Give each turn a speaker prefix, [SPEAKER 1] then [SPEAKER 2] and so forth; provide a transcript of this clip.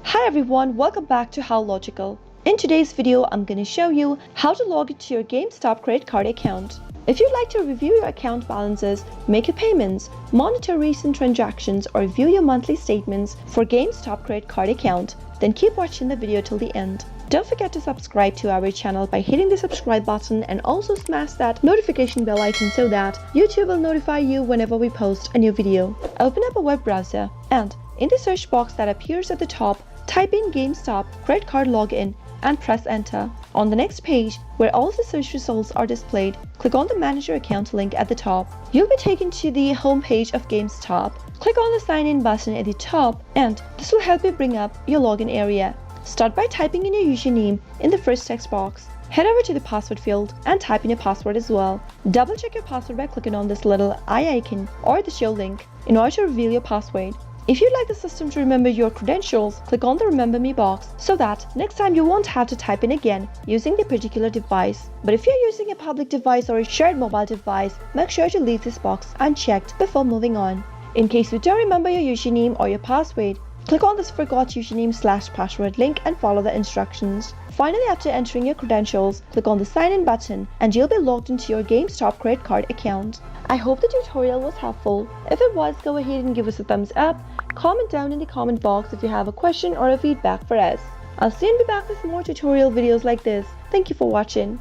[SPEAKER 1] Hi everyone, welcome back to How Logical. In today's video, I'm going to show you how to log into your GameStop credit card account. If you'd like to review your account balances, make your payments, monitor recent transactions, or view your monthly statements for GameStop credit card account, then keep watching the video till the end. Don't forget to subscribe to our channel by hitting the subscribe button and also smash that notification bell icon so that YouTube will notify you whenever we post a new video. Open up a web browser and in the search box that appears at the top, type in GameStop credit card login and press enter. On the next page, where all the search results are displayed, click on the Manage Your Account link at the top. You'll be taken to the home page of GameStop. Click on the Sign In button at the top and this will help you bring up your login area. Start by typing in your username in the first text box. Head over to the password field and type in your password as well. Double check your password by clicking on this little eye icon or the show link in order to reveal your password. If you'd like the system to remember your credentials, click on the Remember Me box so that next time you won't have to type in again using the particular device. But if you're using a public device or a shared mobile device, make sure to leave this box unchecked before moving on. In case you don't remember your username or your password, click on this Forgot Username/Password link and follow the instructions. Finally, after entering your credentials, click on the Sign In button and you'll be logged into your GameStop credit card account. I hope the tutorial was helpful. If it was, go ahead and give us a thumbs up. Comment down in the comment box if you have a question or a feedback for us. I'll soon be back with more tutorial videos like this. Thank you for watching.